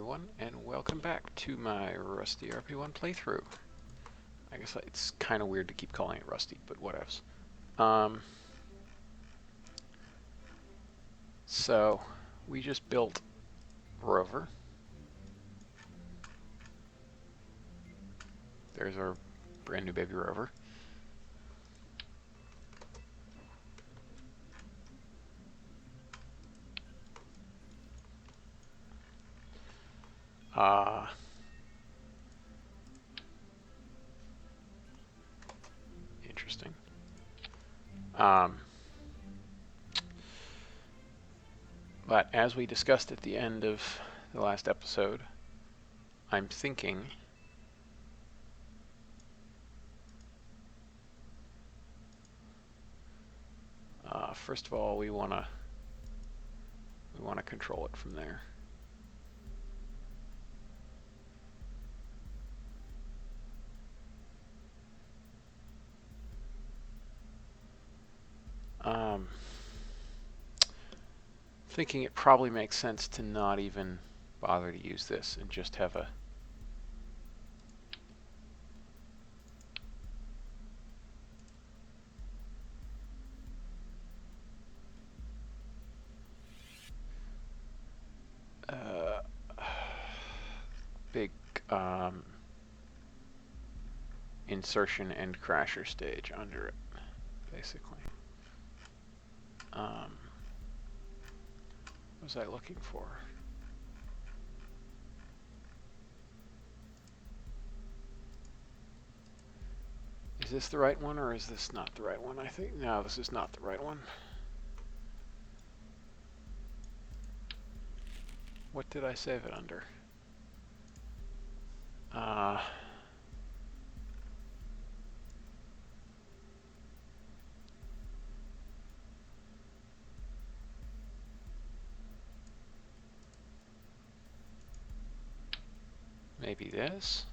everyone, and welcome back to my Rusty RP-1 playthrough. I guess it's kind of weird to keep calling it Rusty, but whatevs. So, we just built Rover. There's our brand new baby Rover. Interesting. But as we discussed at the end of the last episode, I'm thinking first of all we want to control it from there. Thinking it probably makes sense to not even bother to use this and just have a big insertion and crasher stage under it, basically. What was I looking for? Is this the right one or is this not the right one? I think, no, this is not the right one. What did I save it under? Maybe this?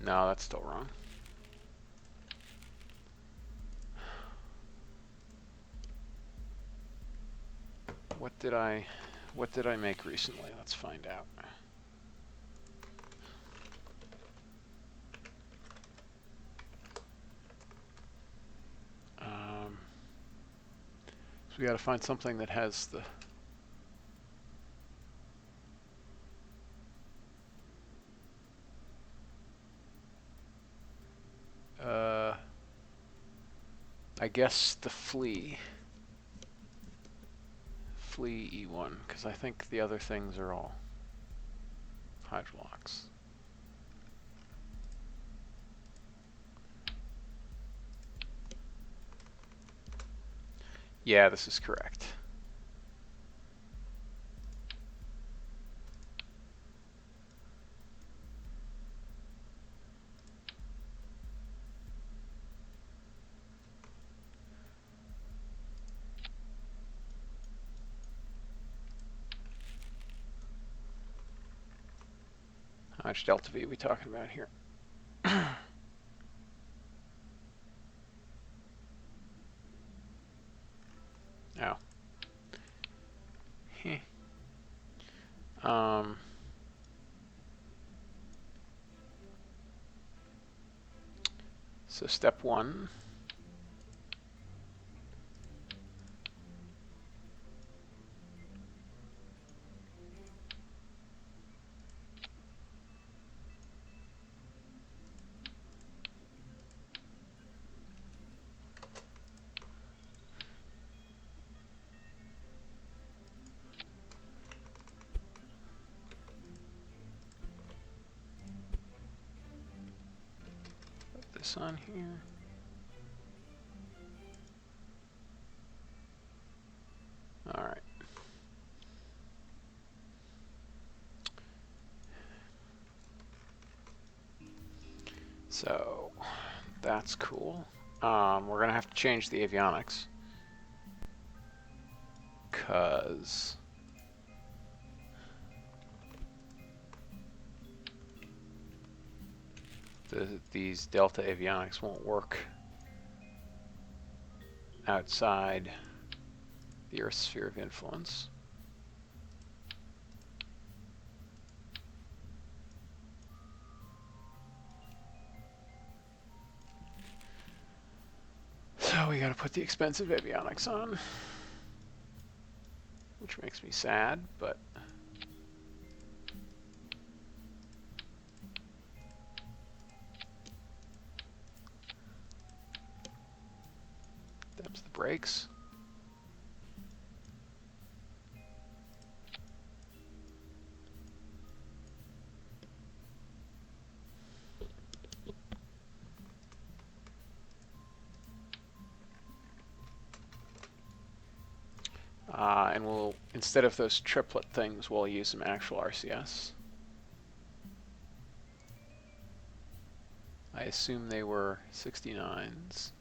No, that's still wrong. What did I make recently? Let's find out. So we got to find something that has the I guess the flea E1, because I think the other things are all hydrolocks. Yeah, this is correct. How much delta V are we talking about here? Oh. So step one. This on here. All right. So that's cool. We're gonna have to change the avionics because these delta avionics won't work outside the Earth's sphere of influence. So we gotta put the expensive avionics on, which makes me sad, but them's the brakes. And we'll, instead of those triplet things, we'll use some actual RCS. I assume they were 69s.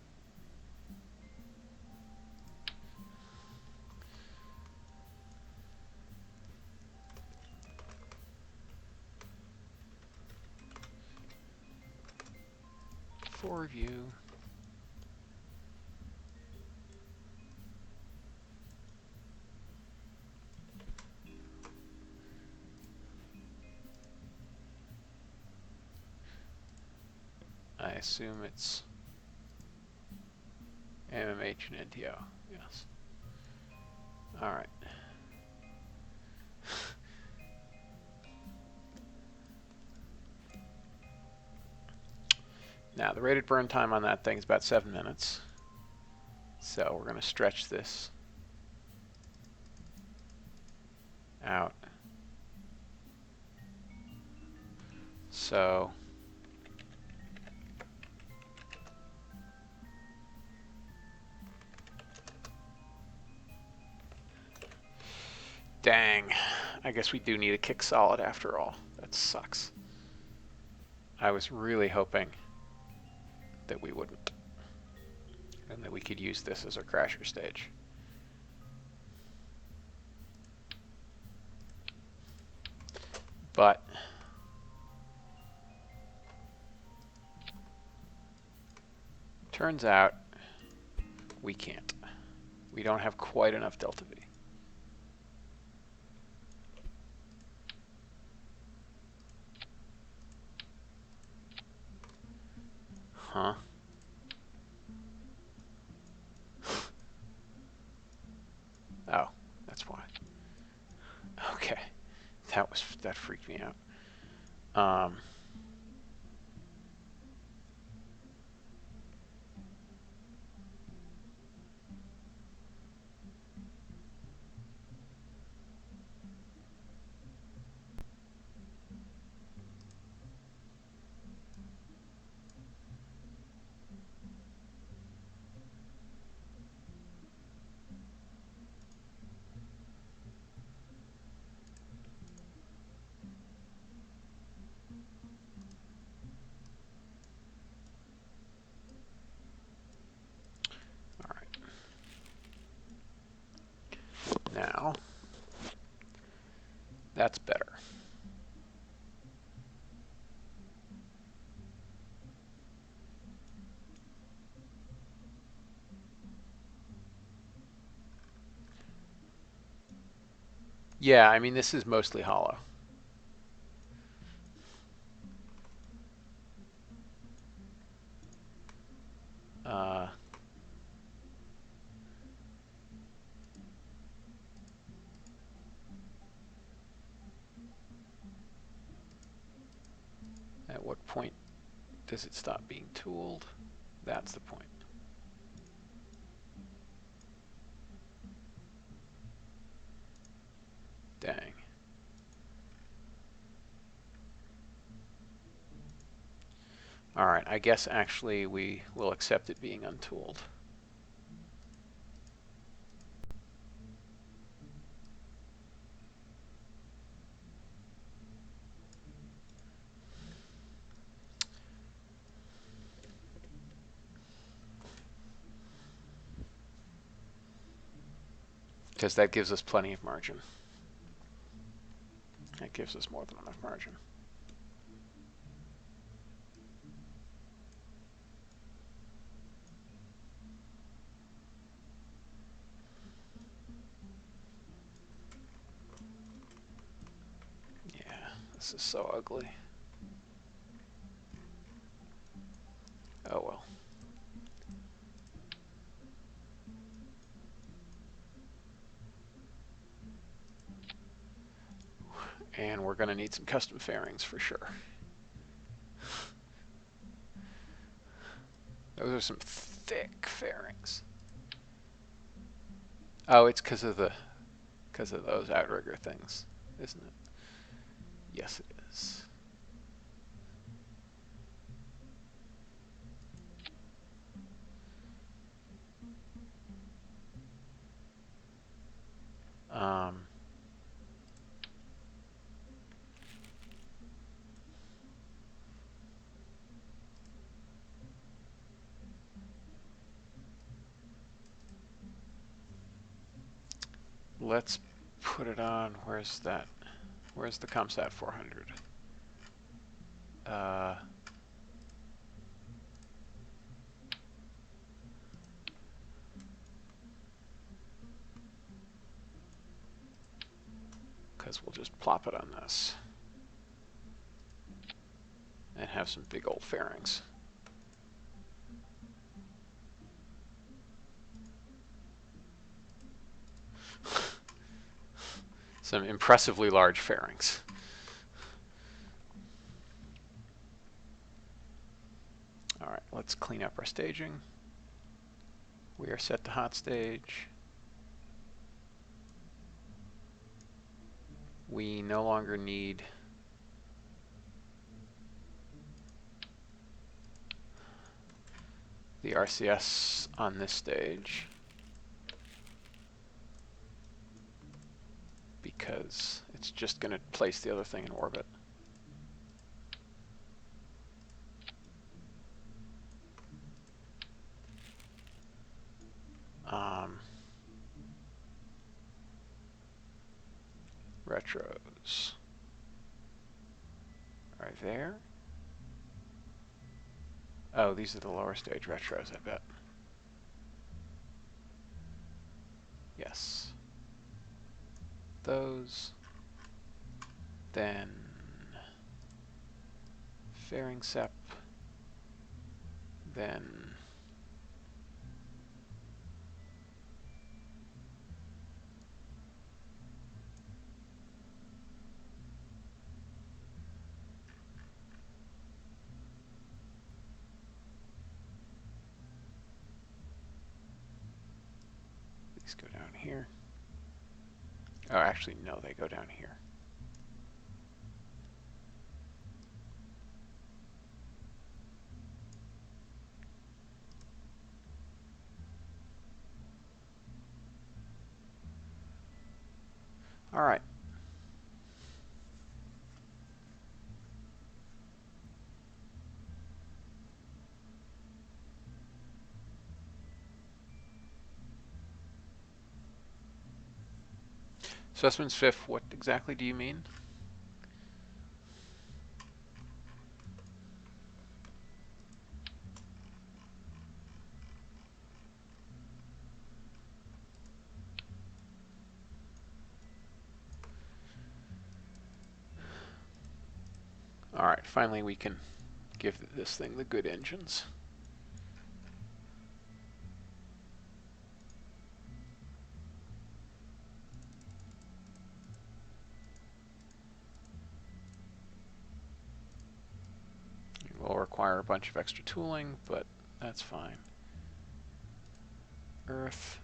For review. I assume it's MMH and NTO, yes. All right. Now, the rated burn time on that thing is about 7 minutes. So we're going to stretch this out. So dang, I guess we do need a kick solid after all. That sucks. I was really hoping that we wouldn't, and that we could use this as our crasher stage. But turns out we can't. We don't have quite enough delta V. Huh? Oh, that's why. Okay. That freaked me out. Now, that's better. Yeah, I mean, this is mostly hollow. At what point does it stop being tooled? That's the point. Dang. All right, I guess actually we will accept it being untooled. Because that gives us plenty of margin. That gives us more than enough margin. This is so ugly. Oh well. And we're going to need some custom fairings for sure. Those are some thick fairings. Oh, it's because of those outrigger things, isn't it? Yes, it is. Let's put it on. Where's that? Where's the ComSat 400? Because we'll just plop it on this and have some big old fairings. Some impressively large fairings. All right, let's clean up our staging. We are set to hot stage. We no longer need the RCS on this stage because it's just going to place the other thing in orbit. Retros are there. Oh, these are the lower stage retros, I bet. Yes. Those. Then fairing sep. Then these go down here. Oh, actually, no, they go down here. All right. Sussman's fifth, what exactly do you mean? All right, finally we can give this thing the good engines. It will require a bunch of extra tooling, but that's fine. Earth.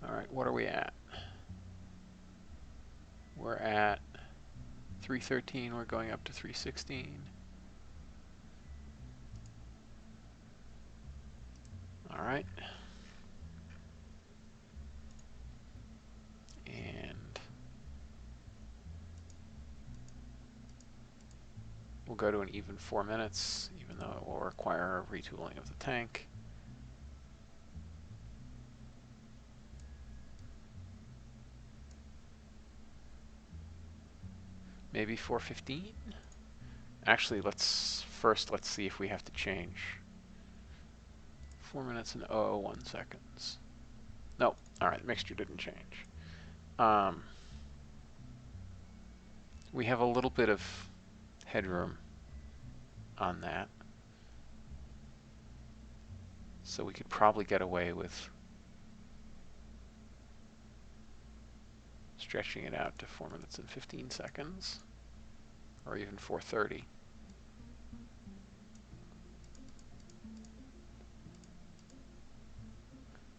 All right, what are we at? We're at 313, we're going up to 316. All right. And we'll go to an even 4 minutes, even though it will require a retooling of the tank. Maybe 4:15, Actually, let's see if we have to change. 4 minutes and 001 seconds. Nope. All right, mixture didn't change. We have a little bit of headroom on that, so we could probably get away with stretching it out to 4 minutes and 15 seconds, or even 4:30.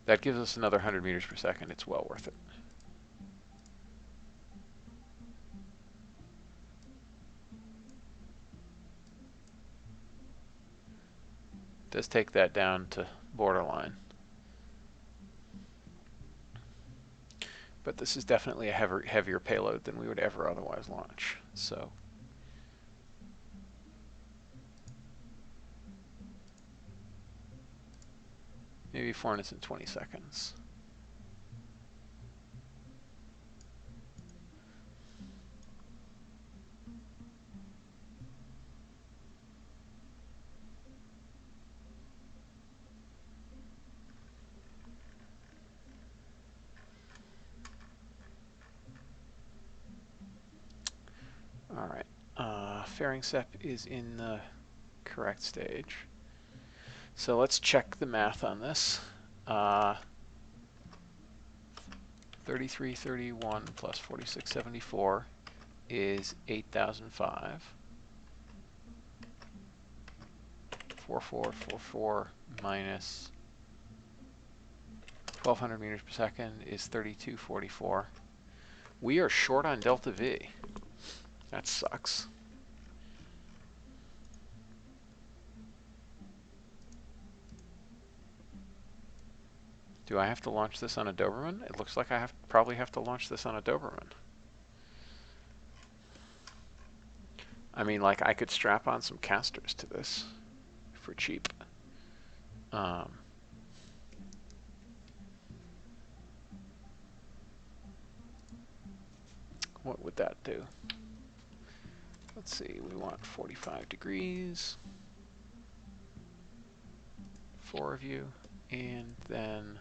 That gives us another 100 meters per second. It's well worth it. Does take that down to borderline. But this is definitely a heavier payload than we would ever otherwise launch. So maybe 4 minutes and 20 seconds. All right. Fairing SEP is in the correct stage. So let's check the math on this. 3331 plus 4674 is 8005. 4444 minus 1200 meters per second is 3244. We are short on delta V. That sucks. Do I have to launch this on a Doberman? It looks like I probably have to launch this on a Doberman. I mean, like, I could strap on some casters to this for cheap. What would that do? Let's see, we want 45 degrees. 4 of you, and then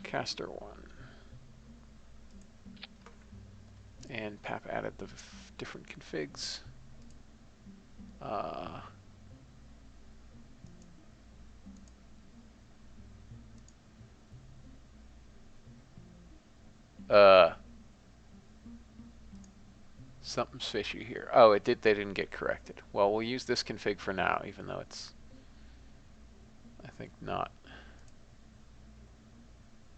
caster 1. And Pap added the different configs. Something's fishy here. Oh, they didn't get corrected. Well, we'll use this config for now, even though it's, I think, not.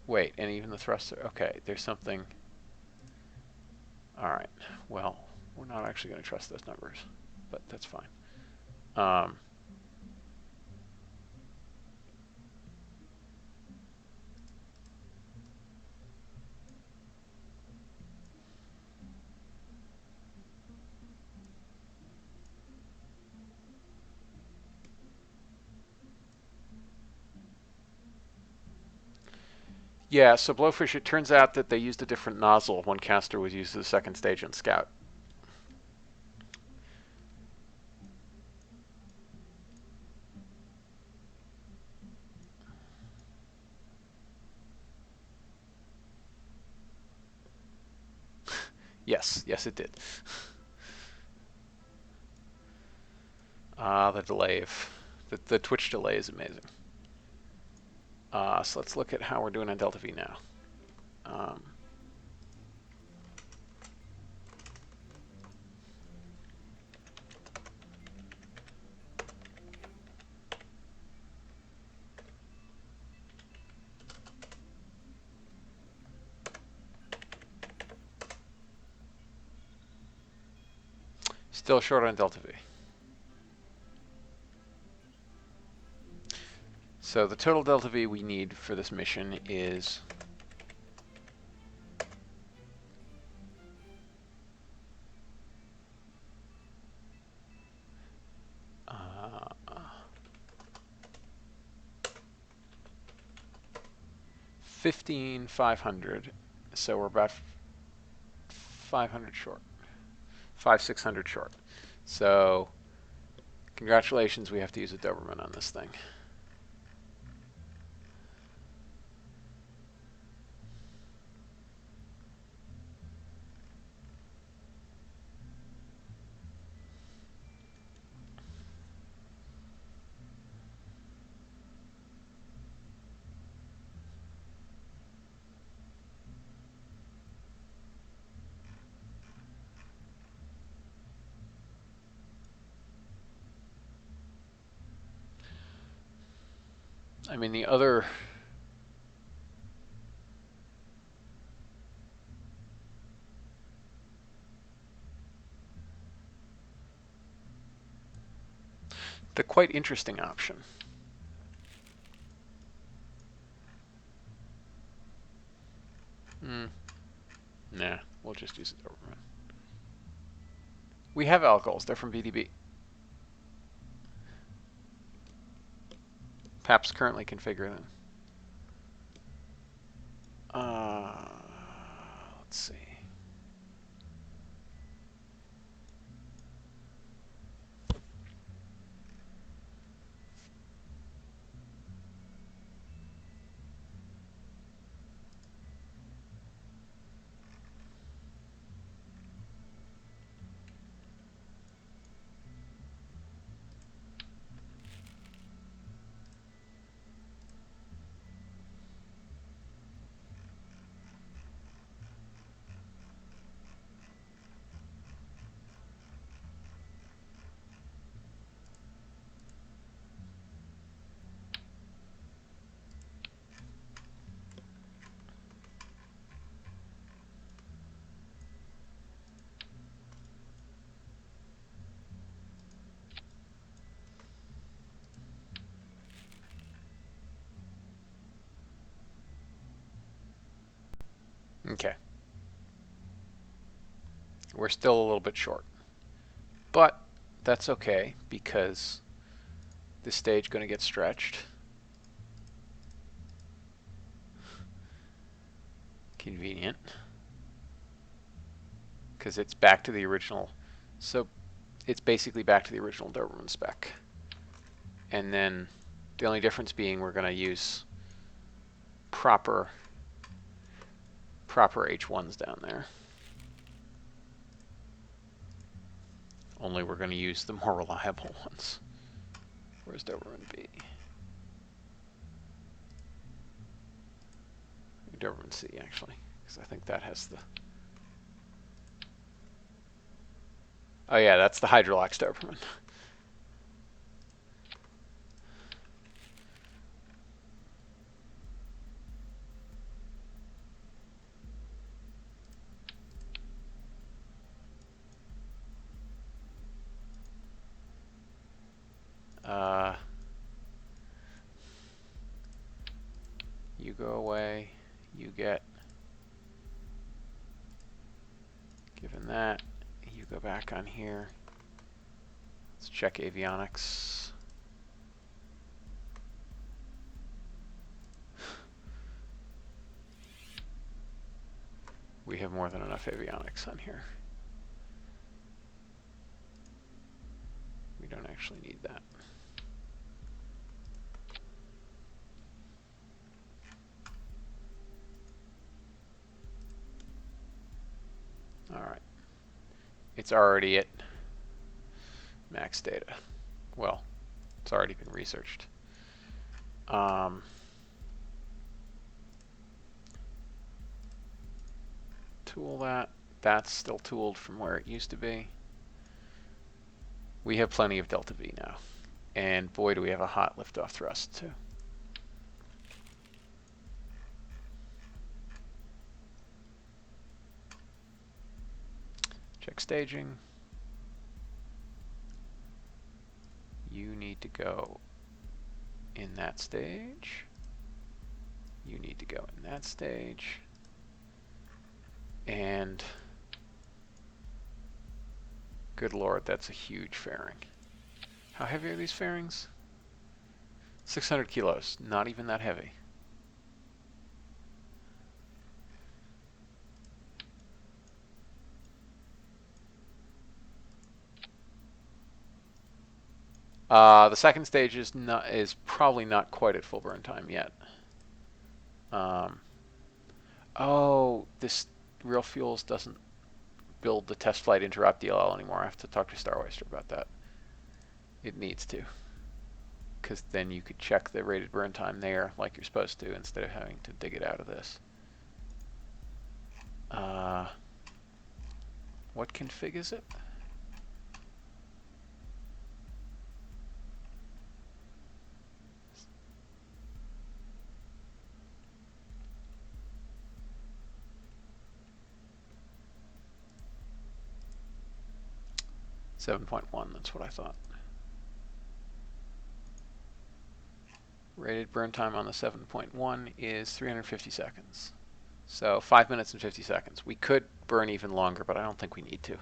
Wait, and even the thruster. Okay, there's something. All right. Well, we're not actually going to trust those numbers, but that's fine. Yeah, so Blowfish, it turns out that they used a different nozzle when Caster was used as the second stage in Scout. Yes, it did. The delay the Twitch delay is amazing. So let's look at how we're doing on Delta V now. Still short on Delta V. So the total Delta V we need for this mission is $15,500. So we're about 500 short. 500-600 short. So, congratulations, we have to use a Doberman on this thing. I mean, the other... The quite interesting option. Nah, we'll just use a Doberman. We have alcohols. They're from VDB. PAPs currently configure them. Let's see. Okay. We're still a little bit short. But that's okay, because this stage going to get stretched. Convenient. Because it's back to the original. So it's basically back to the original Doberman spec. And then the only difference being we're going to use proper H1s down there. Only we're going to use the more reliable ones. Where's Doberman B? Doberman C, actually, because I think that has the... Oh yeah, that's the Hydrolax Doberman. You go away, you get, given that, you go back on here. Let's check avionics. We have more than enough avionics on here. We don't actually need that. All right. It's already at max data. Well, it's already been researched. Tool that. That's still tooled from where it used to be. We have plenty of delta V now. And boy, do we have a hot liftoff thrust too. Check staging. You need to go in that stage. You need to go in that stage. And good Lord, that's a huge fairing. How heavy are these fairings? 600 kilos, not even that heavy. The second stage is probably not quite at full burn time yet. Oh, this Real Fuels doesn't build the test flight interrupt DLL anymore. I have to talk to Starweister about that. It needs to, because then you could check the rated burn time there like you're supposed to instead of having to dig it out of this. What config is it? .1, that's what I thought. Rated burn time on the 7.1 is 350 seconds. So 5 minutes and 50 seconds. We could burn even longer, but I don't think we need to,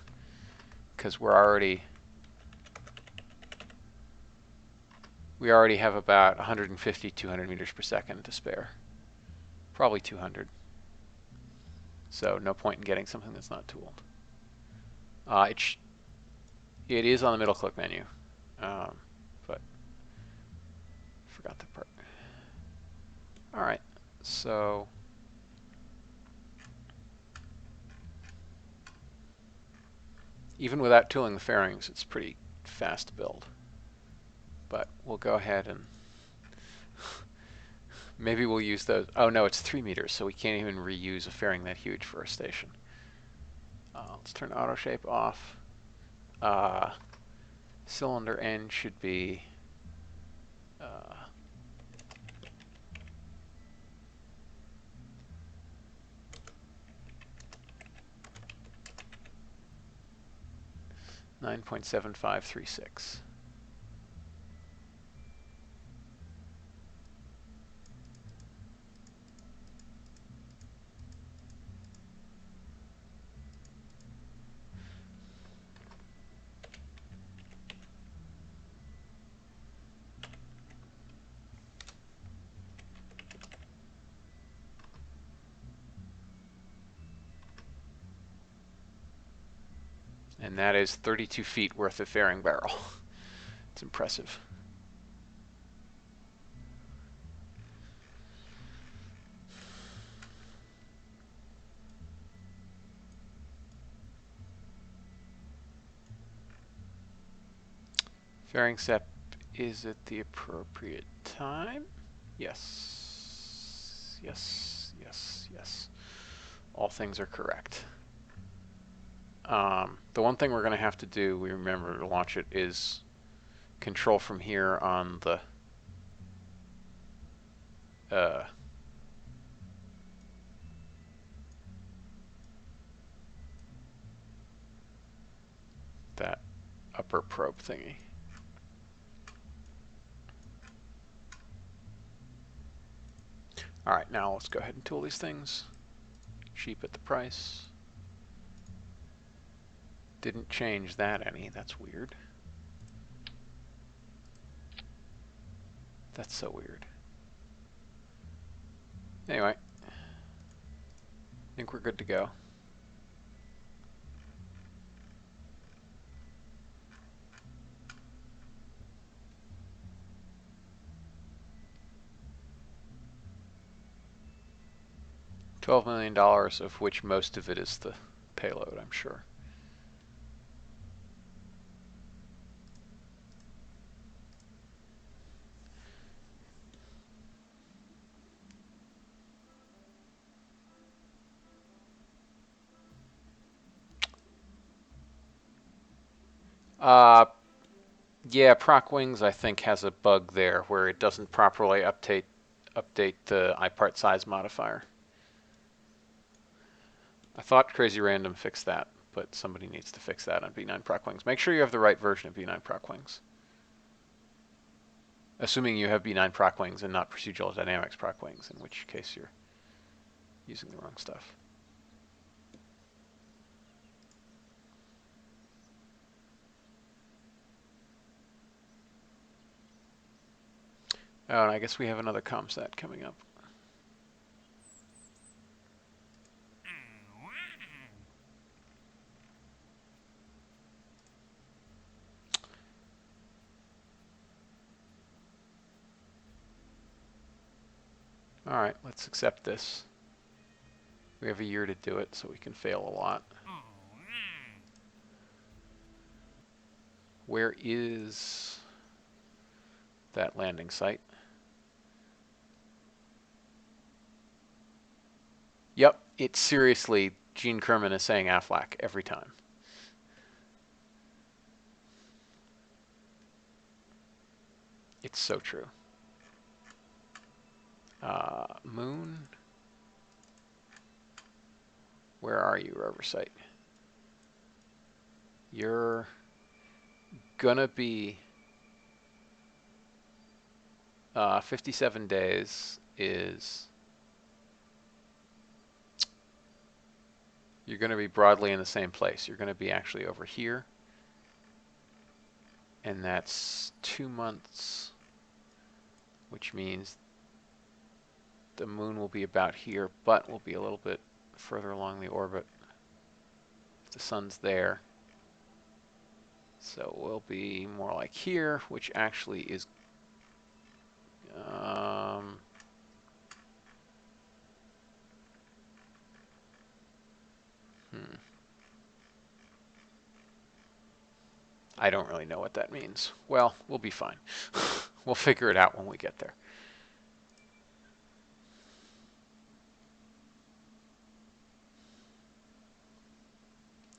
because we already have about 150, 200 meters per second to spare. Probably 200. So no point in getting something that's not tooled. It is on the middle click menu, but forgot that part. All right, so even without tooling the fairings, it's pretty fast to build. But we'll go ahead and maybe we'll use those. Oh no, it's 3 meters, so we can't even reuse a fairing that huge for a station. Let's turn auto shape off. Cylinder end should be 9.7536. And that is 32 feet worth of fairing barrel. It's impressive. Fairing set is at the appropriate time. Yes. Yes. Yes. Yes. All things are correct. The one thing we're going to have to do, we remember to launch it, is control from here on the that upper probe thingy. All right, now let's go ahead and tool these things. Cheap at the price. Didn't change that any. That's weird. That's so weird. Anyway, I think we're good to go. $12 million, of which most of it is the payload, I'm sure. Yeah, Proc Wings I think has a bug there where it doesn't properly update the iPart size modifier. I thought Crazy Random fixed that, but somebody needs to fix that on B9 Proc Wings. Make sure you have the right version of B9 Proc Wings. Assuming you have B9 Proc Wings and not Procedural Dynamics Proc Wings, in which case you're using the wrong stuff. Oh, and I guess we have another ComSat coming up. All right, let's accept this. We have a year to do it, so we can fail a lot. Where is that landing site? Yep, it's seriously, Gene Kerman is saying Aflac every time. It's so true. Moon? Where are you, Rover site? You're gonna be 57 days is you're going to be broadly in the same place. You're going to be actually over here, and that's 2 months, which means the moon will be about here, but will be a little bit further along the orbit. The sun's there, so we'll be more like here, which actually is I don't really know what that means. Well, we'll be fine. We'll figure it out when we get there.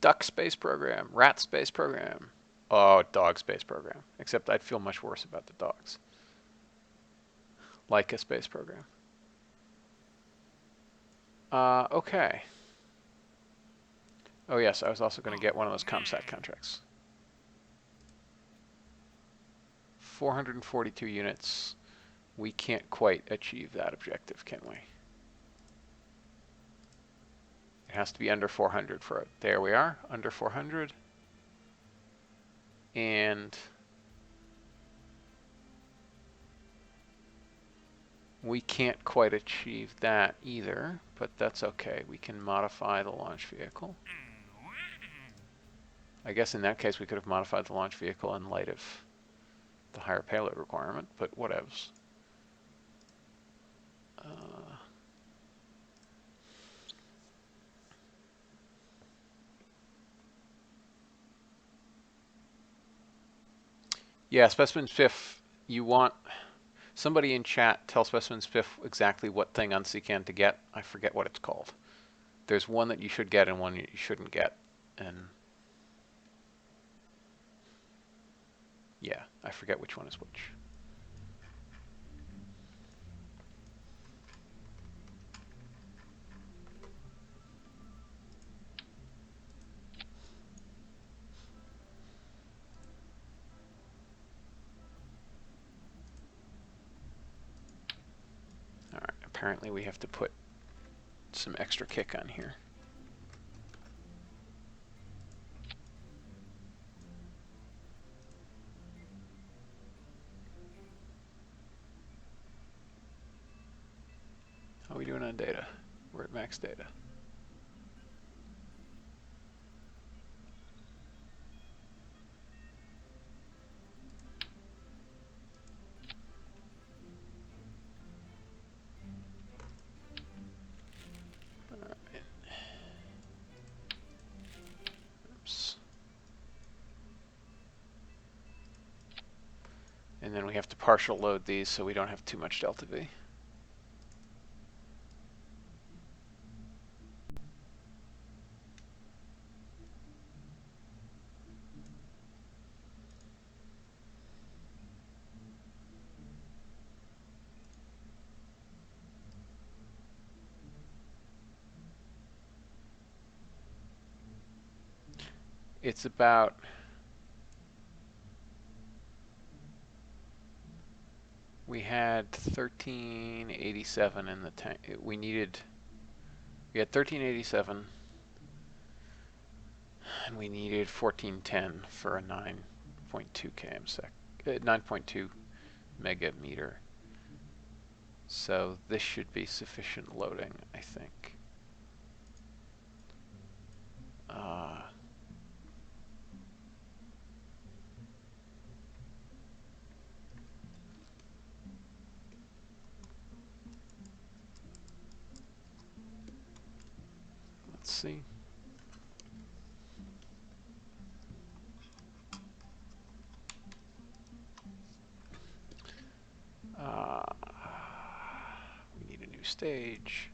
Duck space program, rat space program. Oh, dog space program. Except I'd feel much worse about the dogs. Like a space program. Okay. Oh yes, I was also going to get one of those ComSat contracts. 442 units. We can't quite achieve that objective, can we? It has to be under 400 for it. There we are, under 400. And we can't quite achieve that either, but that's okay. We can modify the launch vehicle. I guess in that case we could have modified the launch vehicle in light of the higher payload requirement, but whatevs. Yeah, Specimen Spiff, you want somebody in chat tell Specimen Spiff exactly what thing on CCAN to get. I forget what it's called. There's one that you should get and one you shouldn't get. And yeah, I forget which one is which. All right, apparently we have to put some extra kick on here. How are we doing on data? We're at max data. All right. Oops. And then we have to partial load these so we don't have too much delta V. It's about we had 1387 in the tank. We had 1387 and we needed 1410 for a 9.2 km sec, 9.2 megameter. So this should be sufficient loading, I think. see. We need a new stage.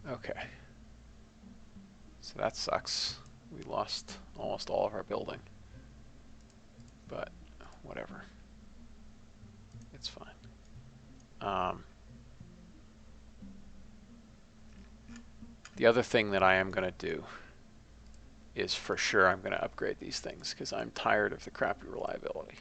Okay. So that sucks. We lost almost all of our building. But whatever. It's fine. The other thing that I am going to do is for sure I'm going to upgrade these things because I'm tired of the crappy reliability.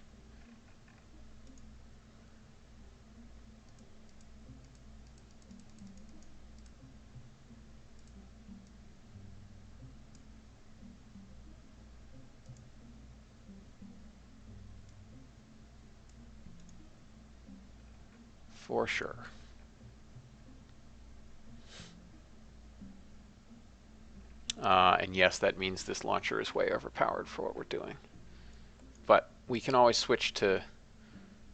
For sure. And yes, that means this launcher is way overpowered for what we're doing. But we can always switch to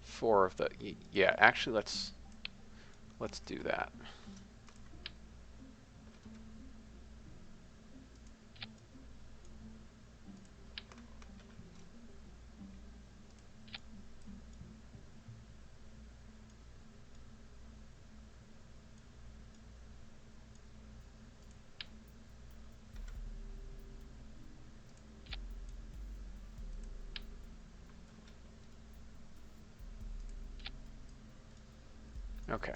4 of the... Yeah, actually, let's do that. Okay.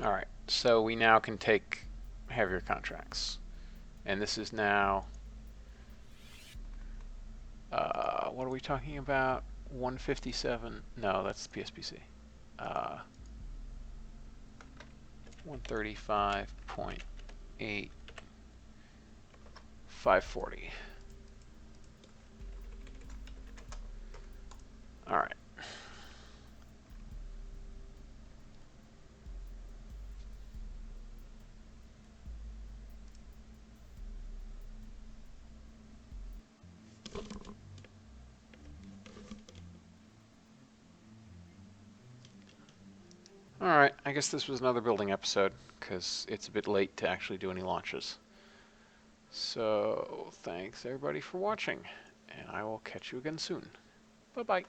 All right, so we now can take heavier contracts. And this is now, what are we talking about? 157, no, that's PSPC. 135.8, 540. All right. Alright, I guess this was another building episode, because it's a bit late to actually do any launches. So, thanks everybody for watching, and I will catch you again soon. Bye-bye.